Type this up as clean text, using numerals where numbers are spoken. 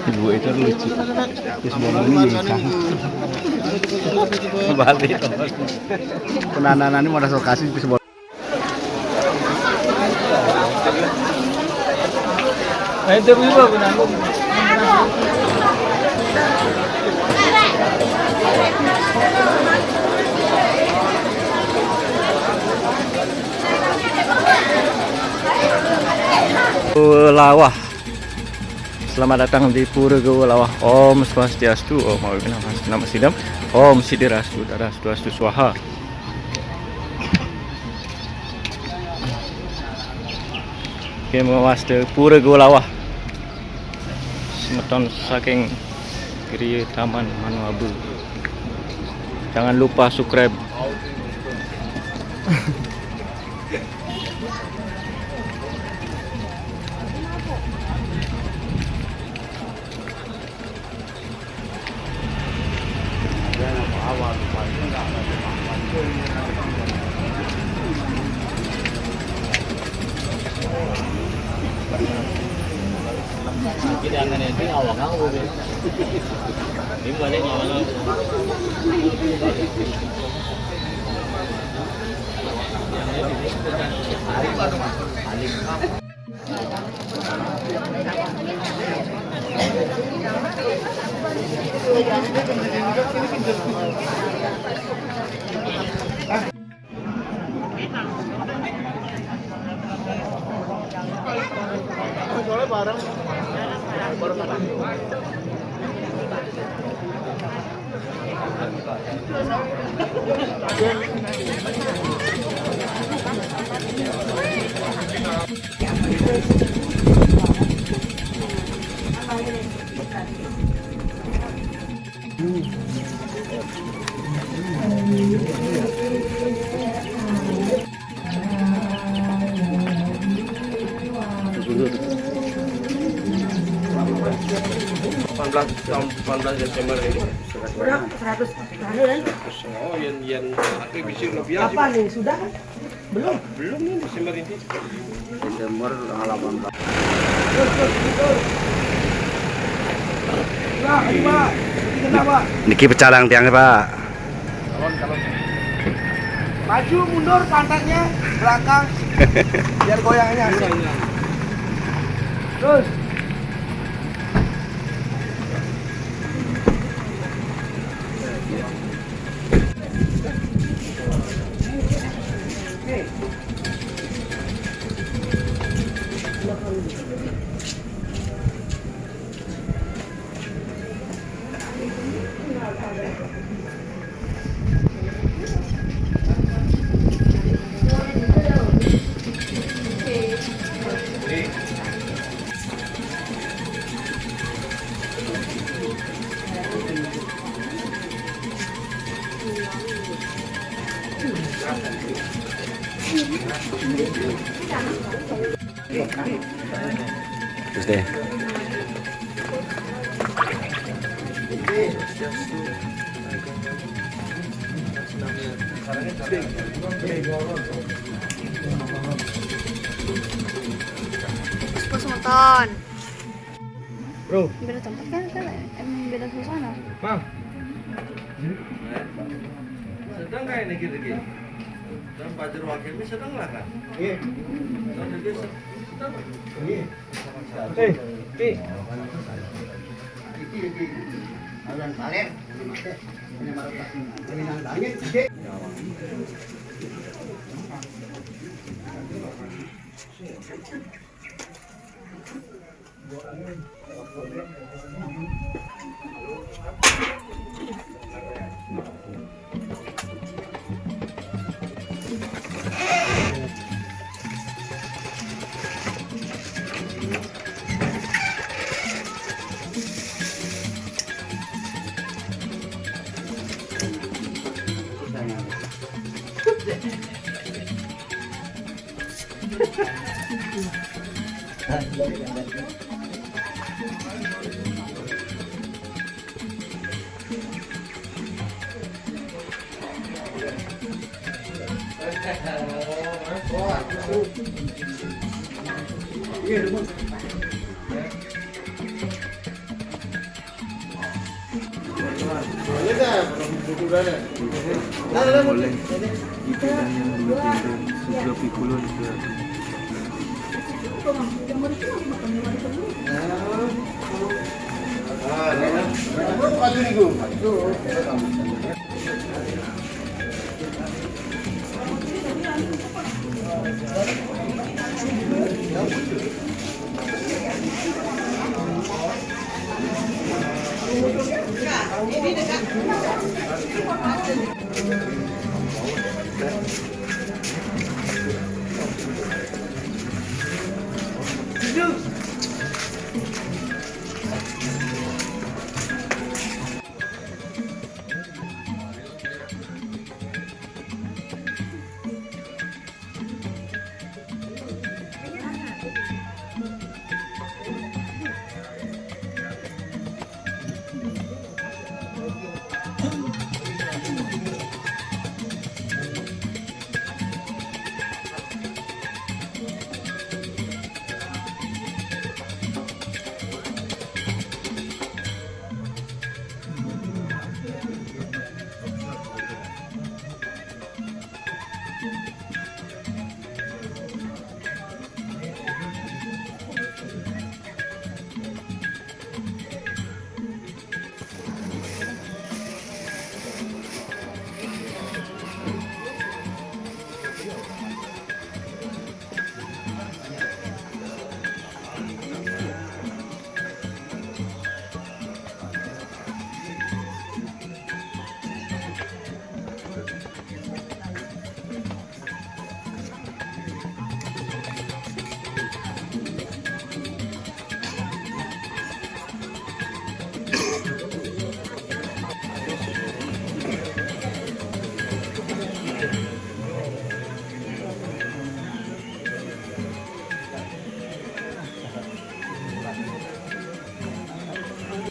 Ibu itu lucu. Terus mau nikah. Balik tuh. Penananan ini mau masuk kasih terus mau. Itu ibu penanung. Lawah. Selamat datang di Pura Lawah. Om Swastiastu, Om Nama Sidam, Om Sidirastu, Darastu Astu Swaha. Oke, master Pura Lawah. Semeton saking kiri Taman Manuabu. Jangan lupa subscribe. Kita akan itu awak aku. Ini balik awak. Soalnya barang tahun 18 Desember ini. Berapa? 100 kan? Oh, yang aktivis lebih Apa nih? Sudah kan? belum nih Desember ini. Desember 18. Niki pecalang tiangnya Pak. Maju mundur pantatnya belakang biar goyangnya asik. Terus. Terus deh. Terus nonton. Bro, Beda tempat kan emang beda suasana. Bang. Sedang kayak ini gitu. Dan Fajar Wakil ini sedang lah kan? Iya. Dan dia sedang. Iya. Pi. Alan kalian. Boleh. Itu dan yang dulu sudah pikulun juga.